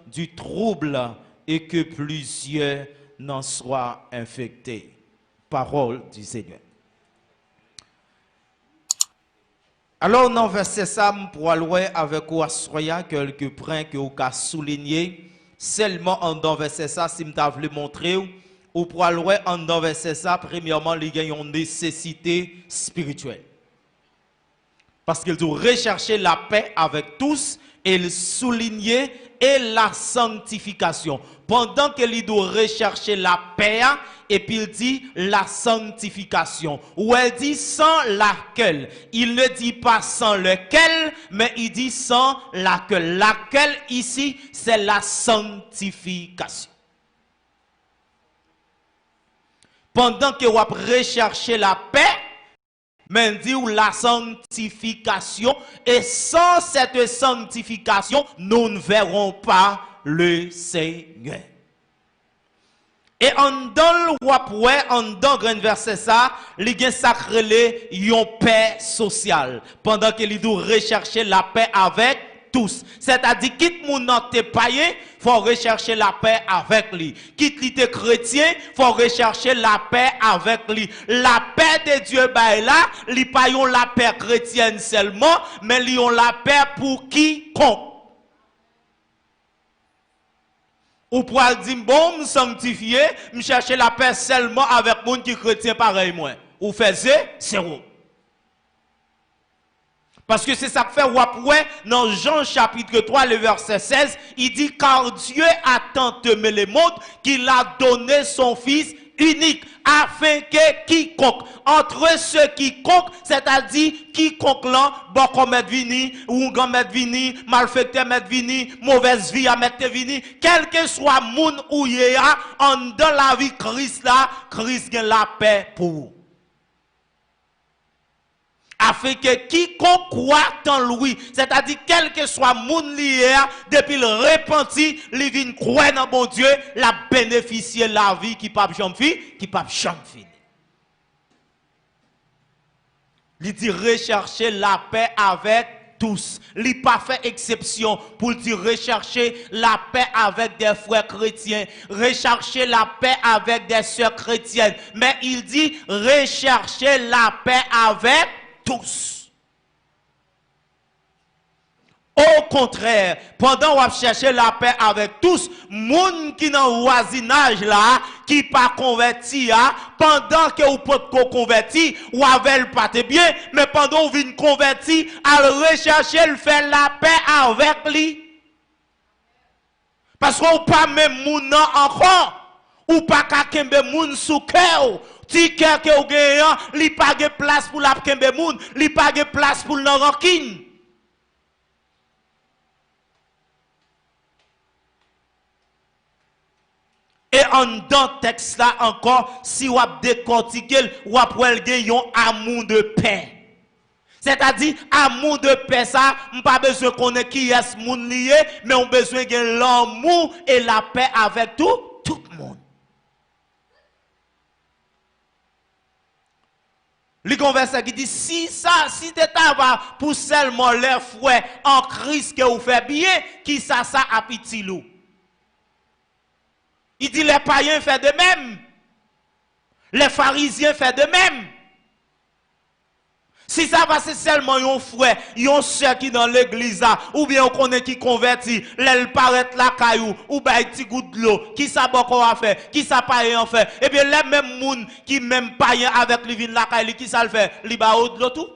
du trouble et que plusieurs n'en soient infectés. Parole du Seigneur. Alors, dans verset ça, pour aller avec vous, quelques points que vous avez soulignés, seulement en dans verset ça, si je voulais montrer, ou pour aller en dans verset ça, premièrement, il y a une nécessité spirituelle. Parce qu'il doit rechercher la paix avec tous et le souligner et la sanctification. Pendant qu'il doit rechercher la paix, et puis il dit la sanctification. Ou elle dit sans laquelle. Il ne dit pas sans lequel, mais il dit sans laquelle. Laquelle ici, c'est la sanctification. Pendant que vous recherchez la paix, mais dit la sanctification, et sans cette sanctification, nous ne verrons pas le Seigneur. Et en dans le wapoué, en dans le verset ça, il y a sacré une paix sociale. Pendant qu'il doit rechercher la paix avec tous. C'est-à-dire, quitte mon nom te païen, faut rechercher la paix avec lui. Quitte li te chrétien, faut rechercher la paix avec lui. La paix de Dieu, bah là, li pas yon la paix chrétienne seulement, mais li yon la paix pour quiconque. Ou pour dire, bon, me sanctifier, me chercher la paix seulement avec moun qui chrétien pareil moi. Ou faisait, c'est où? Parce que c'est ça que fait Wapoué dans Jean chapitre 3, le verset 16, il dit, car Dieu a tant aimé le monde qu'il a donné son Fils unique, afin que quiconque, entre ceux quiconque, c'est-à-dire quiconque là, bon comme mettre vini, ou grand mettre vini, malfaiteur mettre vini, mauvaise vie à mettre vini, quel que soit moun ou yéa, en dans la vie Christ là, Christ gagne la paix pour vous. Afin que quiconque croit en lui, c'est-à-dire quel que soit moun lié, depuis le repenti, il vient croire dans bon Dieu, la bénéficier la vie qui pas jamais fini, qui pas jamais fini. Il dit rechercher la paix avec tous. Il n'a pas fait exception pour dire rechercher la paix avec des frères chrétiens, rechercher la paix avec des sœurs chrétiennes. Mais il dit rechercher la paix avec tous. Au contraire, pendant qu'on cherche la paix avec tous, moun qui dans voisinage là, qui pas converti, pendant que vous pouvez convertir, ou avec pas bien, mais pendant que vous venez convertir, à rechercher, le faire la paix avec lui. Parce qu'on pas même moun encore, ou pas qu'à kembe moun sous cœur. Si quelqu'un qui a gagné, il pas de place pour la kembe moun, il pas de place pour le rancune. Et en dans texte là encore, si vous décortiquez, vous pouvez gagner un amour de paix. C'est-à-dire, amour de paix, ça, on pas besoin qu'on ait qui est moun lié, mais on besoin de l'amour et la paix avec tout le monde. Le verset qui dit, si tu va pour seulement les frères en Christ que vous faites bien, qui ça a petit loup. Il dit, les païens font de même. Les pharisiens font de même. Si ça va, c'est seulement un frère, un soeur qui dans l'église, ou bien on connaît qui convertit, l'elle paraît la caillou, ou bien un petit goutte de l'eau, qui ça beaucoup à faire, qui ça païen en fait, et bien les mêmes moun qui même païen avec lui vin la caillou, qui ça le fait, li ba de l'eau tout.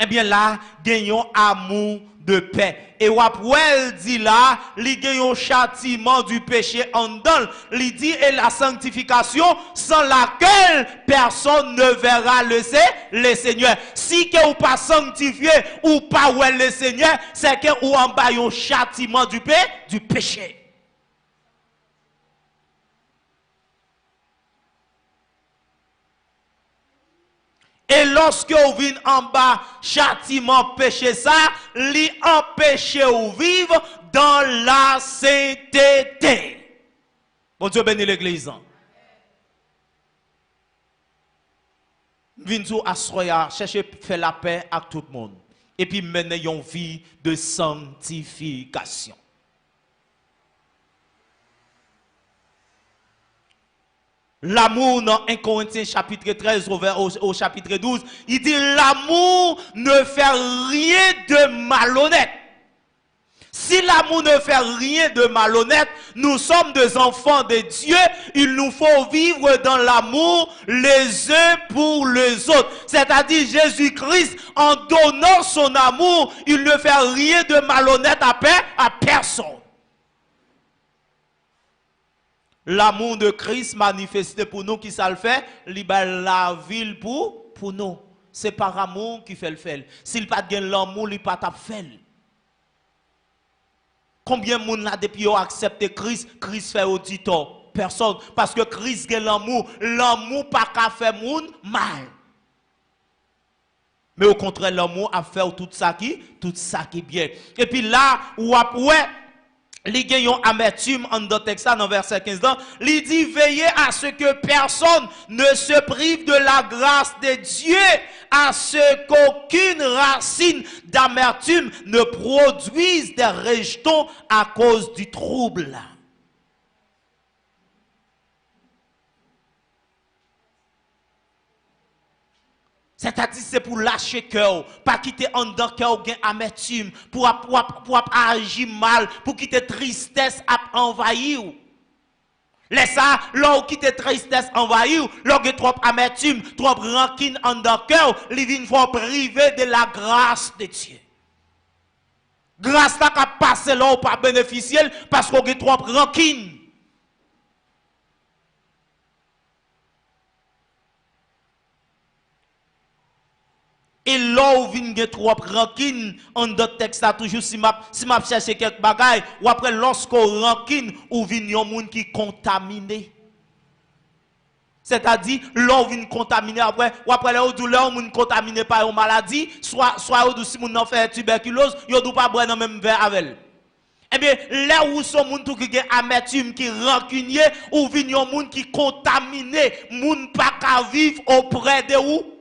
Eh bien là, gagnons amour de paix. Et Wapouel dit là, il y a un châtiment du péché en dedans. Il dit, et la sanctification sans laquelle personne ne verra le Seigneur. Si que ou pas sanctifié ou pas ouais le Seigneur, c'est que ou en bas un châtiment du péché. Et lorsque vous venez en bas, châtiment péché ça, lui empêche ou vivre dans la sainteté. Bon Dieu bénit l'église. Venez à Soya, chercher faire la paix avec tout le monde. et puis mener une vie de sanctification. L'amour dans 1 Corinthiens chapitre 13 au chapitre 12, il dit l'amour ne fait rien de malhonnête. Si l'amour ne fait rien de malhonnête, nous sommes des enfants de Dieu, il nous faut vivre dans l'amour les uns pour les autres. C'est-à-dire Jésus-Christ, en donnant son amour, il ne fait rien de malhonnête à personne. L'amour de Christ manifesté pour nous, qui ça le fait? Libère la ville pour nous. C'est par amour qui fait le fait. S'il n'a pas de l'amour, il n'a pas de fait. Combien de monde là depuis ont accepté Christ, Christ fait auditeur? Personne. Parce que Christ a l'amour. L'amour pas qu'à faire monde mal. Mais au contraire, l'amour a fait tout ça qui est bien. Et puis là, où après, il y a une amertume en dans texte dans verset 15 ans, il dit veillez à ce que personne ne se prive de la grâce de Dieu, à ce qu'aucune racine d'amertume ne produise des rejetons à cause du trouble. C'est-à-dire c'est pour lâcher cœur, pas quitter en dedans cœur gain amertume, pour agir mal, pour quitter tristesse à envahir. Laisse ça, là où quitter tristesse envahir, là où trop amertume, trop rancune en dedans cœur, il vient faut priver de la grâce de Dieu. Grâce là qui passe là ou pas bénéficier parce qu'on a trop rancune. Et là où vient trop rancune, en d'autres textes, toujours si m'a cherché quelques bagailles, ou après lorsqu'on rancune, ou vient un monde qui est contaminé. C'est-à-dire, là où vient contaminé après, ou après là où monde contaminé par une maladie, soit où si moun fait tuberculose, yo dou pas boire dans même verre avec elle. Eh bien, là où son monde qui a amertume, qui rancunier, ou vient un monde qui contaminé, moun pas qu'à vivre auprès de où?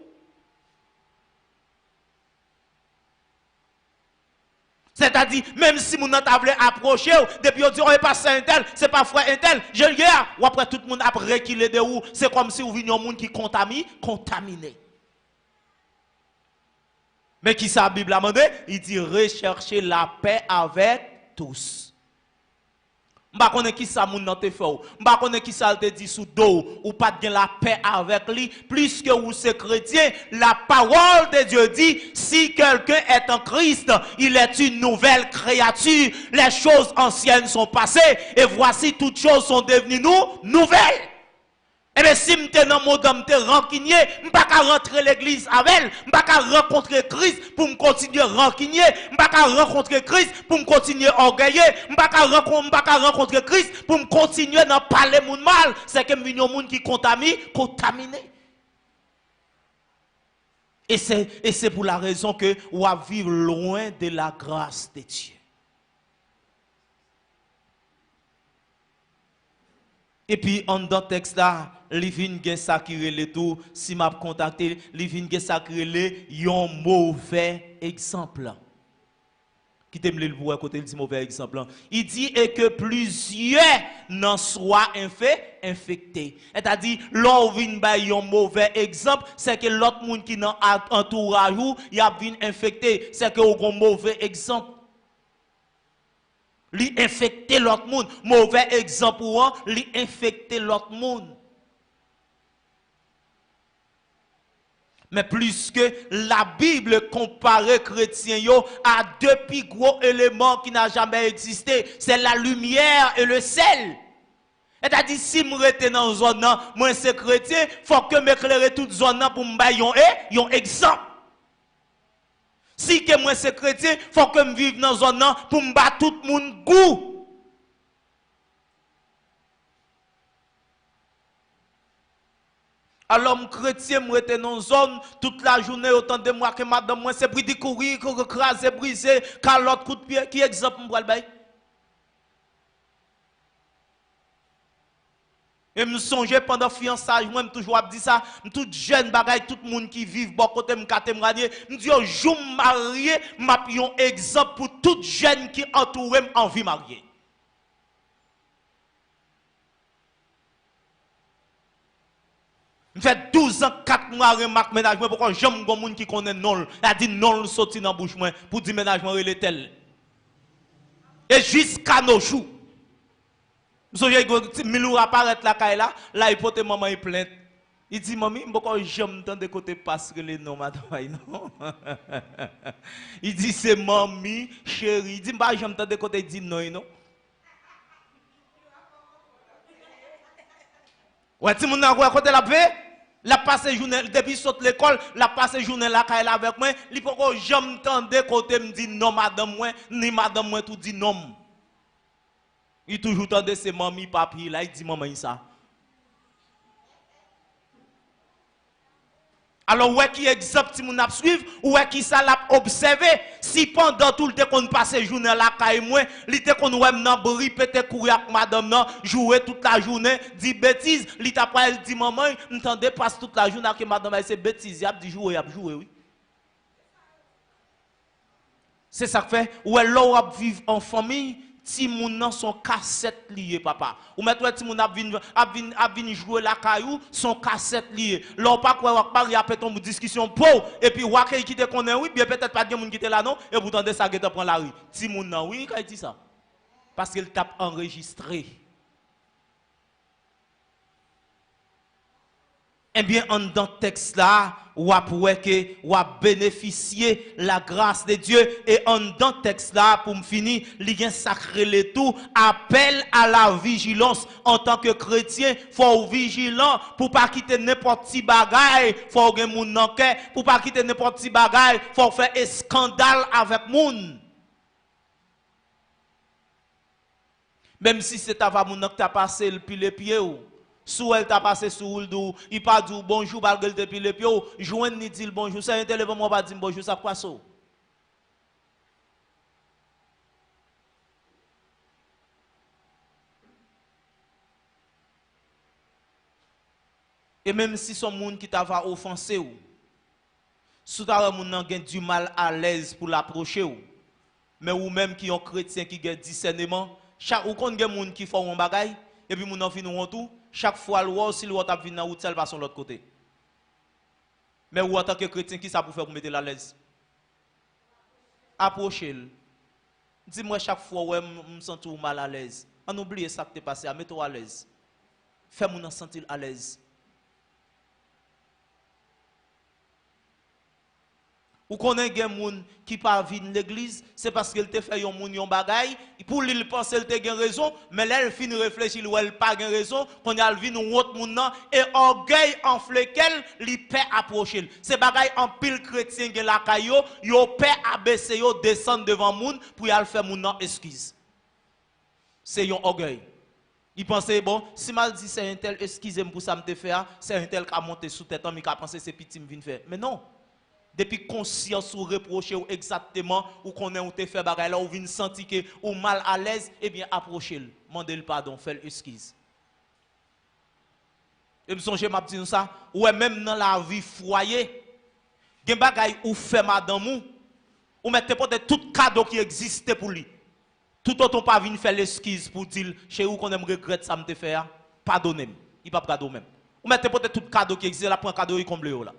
C'est-à-dire, même si mon t'a voulu approcher, depuis on dit on est passé un tel, c'est pas frère un tel, je le dis, ou après tout le monde a reculé de où, c'est comme si vous veniez un monde qui contaminé. Mais qui ça la Bible a demandé? Il dit rechercher la paix avec tous. M'a connaît qui ça moun nan te fait. M'a connaît qui ça te dit sous dos ou pas de la paix avec lui puisque vous c'est chrétien, la parole de Dieu dit si quelqu'un est en Christ, il est une nouvelle créature. Les choses anciennes sont passées et voici toutes choses sont devenues nouvelles. Eh bien, si je suis dans mon dame, je suis rancunier, je ne peux pas rentrer l'église avec elle, je ne peux pas rencontrer Christ pour me continuer rancunier, je ne peux pas rencontrer Christ pour me continuer orgueilleux, je ne peux pas rencontrer Christ pour me continuer à parler mon mal. C'est que je suis un monde qui est contaminé. Et c'est pour la raison que on va vivre loin de la grâce de Dieu. Et puis, en dans le texte là, les vignes qui sacré les tout, si m'a contacté, les vignes qui sacré les, un mauvais exemple. Qui t'aime le voir côté dit mauvais exemple. Il dit et que plusieurs n'en soient infectés. C'est-à-dire, l'on vient by un mauvais exemple, c'est que l'autre monde qui dans entourage ou, il a vient infecté, c'est que un mauvais exemple. Li infecter l'autre monde. Mauvais exemple ou li infecter l'autre monde. Mais plus que la Bible compare chrétien yo à deux plus gros éléments qui n'ont jamais existé, c'est la lumière et le sel. C'est-à-dire si je rete dans zone moi c'est chrétien, faut que m'éclairer toute zone pour me bailler un exemple. Si que moi c'est chrétien, faut que je vive dans zone pour me battre tout le monde goût. Alors, je chrétien, je suis dans une zone toute la journée, autant de moi que madame, moi, c'est pour dire courir, craser, briser, car l'autre coup de pied, qui exemple, je vais le Et me songe pendant fiançage, moi, je toujours dit ça, tout jeune bagaille, tout le monde qui vit, bon côté, me dis, oh, je me marié, m'a un exemple pour tout jeune qui entoure en vie mariée. Je fais 12 ans, 4 mois, remarque ménagement, pourquoi j'aime un monde qui connaît non, il a dit non, il sorti dans la bouche, pour dire ménagement, il est tel. Et jusqu'à nos jours, je suis Milou apparaît là, il porte maman il plainte. Il dit, maman, pourquoi j'aime tant de côté parce que les noms, madame, non. Il dit, c'est mamie, chérie. Il dit, bah, j'aime tant de côté, il dit non, non. Ouais, si mon à côté la paix, la passe journée, depuis saute l'école, la passe journée là, quand elle avec moi, il faut que j'aime tant de côté, me dit non, madame, moi, ni madame, moi, tout dit non. Il toujours tendait ses mamies, papi, là, il dit maman ça. Alors, ouais, qui exemple si mon ap suivre, ouais, qui ça l'a observé, si pendant tout le temps qu'on passe journée là, quand moi, l'été qu'on ouais, nan bri, peut-être courir avec madame, nan, jouer toute la journée, dit bêtises, l'été après, elle dit maman, m'entendez passe toute la journée que madame, elle c'est bêtises, il a dit jouer, oui. C'est ça que fait, ouais, l'on vivre en famille, si moun nan son cassette lié papa ou mettre ti moun a vinn jouer la caillou son cassette lié l'on pas quoi pas y a ton discussion po et puis wa qui te connaît oui bien peut-être pas de moun qui te là non et vous tendez ça qui te prend la rue ti moun nan oui quand dit ça parce qu'il tape enregistré. Eh bien, en dans le texte là, ou à bénéficier la grâce de Dieu. Et en dans le texte là, pour me finir, il y a sacré le tout, appel à la vigilance. En tant que chrétien, il faut être vigilant pour pas quitter n'importe qui bagaille, faut que moun nan cœur, pour pas quitter n'importe qui bagaille, faut faire un scandale avec moun. Même si c'est ta moun nan qui t'a passé le pied les pieds ou sous elle t'a passé sous le dos, il pas dit bonjour malgré depuis le pied, joindre ni dit bonjour, ça un téléphone moi pas dire bonjour, ça quoi ça. Et même si son monde qui t'a offensé ou sous ta moun nan gen du mal à l'aise pour l'approcher ou mais ou même qui ont chrétien qui gen discernement, chaque ou kon gen moun qui font un bagay et puis moun nan fin ou tout chaque fois le roi si le roi t'a vinn dans route elle passe de l'autre côté. Mais ou en tant que chrétien qui ça pour faire pour mettre à l'aise? Approchez-le. Dis-moi chaque fois ouais me sens tout mal à l'aise. On oublie ça qui t'est passé, mets-toi à l'aise. Fais-moi sentir à l'aise. Ou connaît gen moun qui pas vinn l'église, c'est parce qu'elle te fait yon moun yon bagay, pour lui penser elle te gen raison, mais là elle fin réfléchir ou elle pas gen raison, qu'on y a vinn ou autre moun nan et orgueil en flekel li paix approcher. C'est bagay en pile chrétien gen la kayo, yo paix abaisser yo descendre devant moun pour y aller faire moun nan excuse. C'est yon orgueil. Il pensait bon, si mal dit c'est un tel excusez-moi pour ça me te faire, c'est un tel qui a monté sous tête, mais qui a pensé c'est petit me vinn faire. Mais non. Depuis conscience ou reprocher ou exactement ou qu'on est ou te fait bagay là ou vinn sentir que ou mal à l'aise, eh bien approchez-le, mandez le pardon, faites excuse. Et me songe m'a dit ça, ouais même dans la vie foyer, gen bagay ou fait madame ou mettez peut-être tout cadeau qui existait pour lui. Tout autant pas vinn faire l'excuse pour dire chez vous qu'on aime regrette ça me te faire, pardonnez-moi. Il pas cadeau même. Ou mettez peut-être tout cadeau qui existe là prend cadeau il comble là.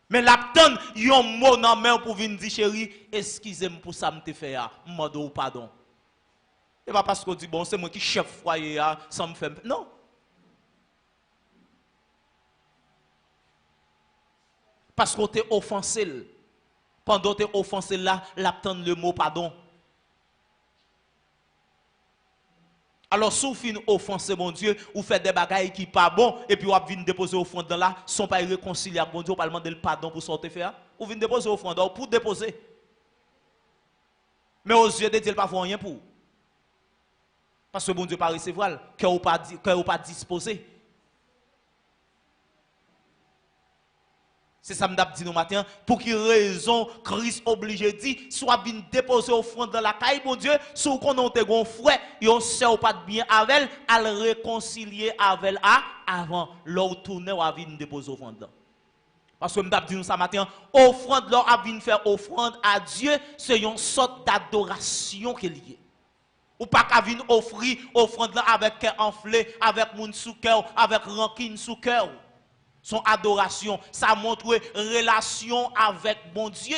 Mais l'aptane, yon mot nan main pour venir dire chérie, excusez-moi pour ça me te fait m'mando pardon. Et pas parce qu'on dit bon, c'est moi qui chef foyer ça me fait non. Parce qu'on t'est offensé. Pendant t'es offensé là, l'aptane le mot pardon. Alors, si vous finissez offenser mon Dieu, ou faites des bagailles qui pas bon, et puis vous venez déposer au fond de là, sont pas irréconciliables, mon Dieu, vous pas demander le pardon pour sortir faire. Vous venez déposer au fond de là, pour déposer. Mais aux yeux de Dieu, il ne faut rien pour. Parce que mon Dieu pas recevoir, que vous pas disposé. C'est ça que je dis nous matin. Pour quelle raison Christ obligé dit, soit bien déposer offrande dans la caille, bon Dieu, si qu'on a un frère, yon sait pas de bien avec elle, à le réconcilier avec elle avant, l'autre tourner ou à venir déposer offrande. Parce que je dis nous ça matin, offrande, l'or à venir faire offrande à Dieu, c'est une sorte d'adoration qu'il y a. Ou pas qu'à venir offrir offrande là avec cœur enflé, avec moun sous cœur, avec rancune sous cœur. Son adoration, ça montre relation avec bon Dieu.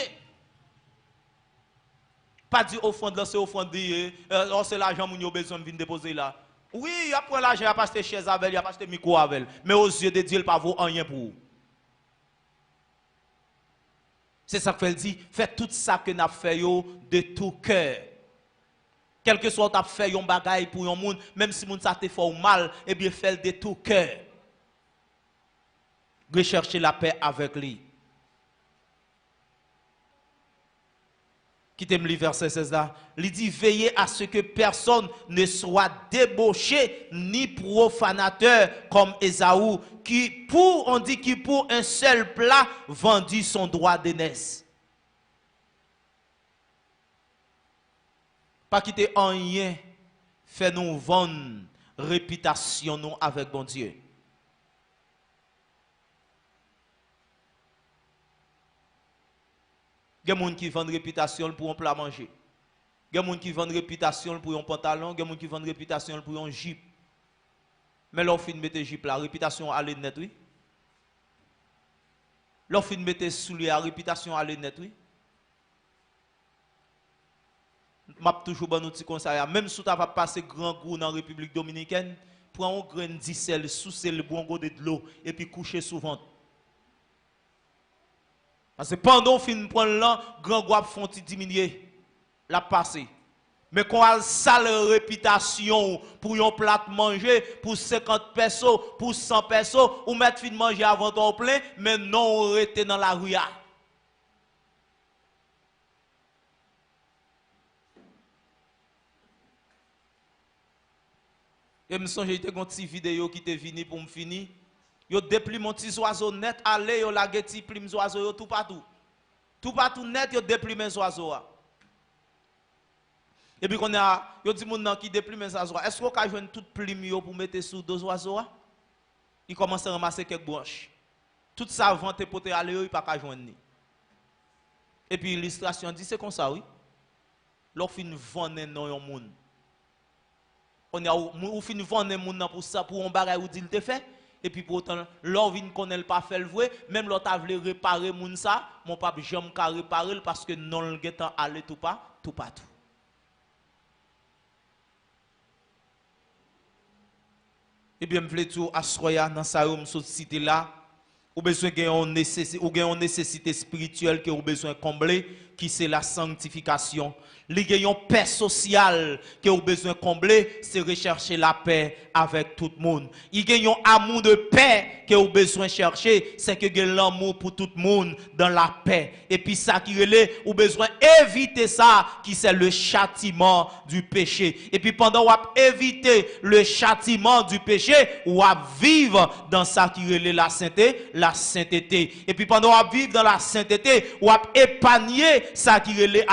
Pas dire offrande là, c'est offrande, c'est l'argent moun yo besoin de venir déposer là. Oui, il a pris l'argent, il a pas acheté chaise avec, il a pas acheté micro avec, mais aux yeux de Dieu, il pas vaut rien pour vous. C'est ça qu'il dit, faites tout ça que nous avons fait de tout cœur. Quel que soit tu as fait un bagage pour un monde, même si moun ça te fait mal, eh bien faites de tout cœur. Rechercher la paix avec lui. Quittez-moi le verset 16 là. Il dit veillez à ce que personne ne soit débauché ni profanateur comme Ésaü qui pour un seul plat vendit son droit d'aînesse. Pas quitter en rien fait nous vendre réputation nous avec bon Dieu. Il y a des gens qui vendent réputation pour un plat manger. Il y a des gens qui vendent réputation pour un pantalon. Il y a des gens qui vendent réputation pour un jeep. Mais leur fin de mettre jeep la réputation à net, oui. Leur fin de mettre soulier la réputation à net, oui. M'a toujours bon outil conseil. Même si tu vas passer grand goût dans la République dominicaine, prends un grain de sel, sous le bon goût de l'eau et puis coucher souvent. Parce que pendant qu'on finit de prendre là, grand goût font diminuer la passé. Mais quand on a une sale réputation pour un plat manger, pour 50 pesos, pour 100 pesos, ou mettre fin de manger avant ton plein, mais non, on reste dans la rue. Et je me souviens, j'ai une petite vidéo qui était venue pour me finir. Yo déplie mon petit oiseau net, allez, yo la geti pli mes oiseaux tout partout. Tout partout net, yo déplie mes oiseaux. Et puis qu'on a, yo dit moun nan qui déplie mes oiseaux. Est-ce qu'on peut jouer toute plume yo pour mettre sous deux oiseaux? Il commence à ramasser quelques branches. Tout ça vente pour te aller, il pas qu'à joindre. Et puis l'illustration dit c'est comme ça oui. L'on fin vendre non yon moun. On a ou fin vendre moun pour ça pour un bagage ou dit il te fait. Et puis pourtant, l'on vient connaît pas fait le vrai, même l'autre a voulu réparer moun ça, mon pape jamais ka réparer parce que non le getan aller tout partout. Et bien, je voulais tout assoyer dans sa société là, ou besoin une nécessité spirituelle que vous besoin combler, qui c'est la sanctification. Il y a une paix sociale que vous besoin combler, c'est rechercher la paix avec tout le monde. Il y a un amour de paix que vous besoin chercher, c'est que vous avez l'amour pour tout le monde dans la paix. Et puis ça qui est, vous besoin éviter ça, qui c'est le châtiment du péché. Et puis pendant que vous éviter le châtiment du péché, vous vivre dans ça qui est la sainteté. Et puis pendant que vous vivre dans la sainteté, vous épargner ça qui est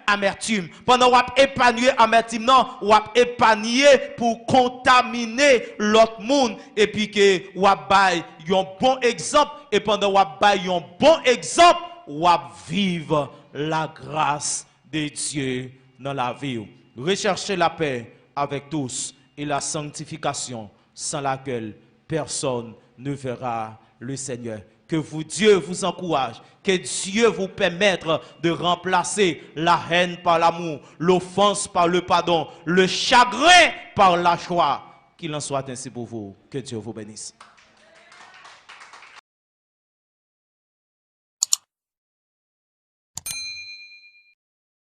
amertume. Pendant que vous épargnez amertume, non, vous épargnez pour contaminer l'autre monde. Et puis que vous avez un bon exemple. Et pendant que vous avez un bon exemple, vous vivre la grâce de Dieu dans la vie. Recherchez la paix avec tous et la sanctification sans laquelle personne ne verra le Seigneur. Que Dieu vous encourage, que Dieu vous permette de remplacer la haine par l'amour, l'offense par le pardon, le chagrin par la joie. Qu'il en soit ainsi pour vous. Que Dieu vous bénisse.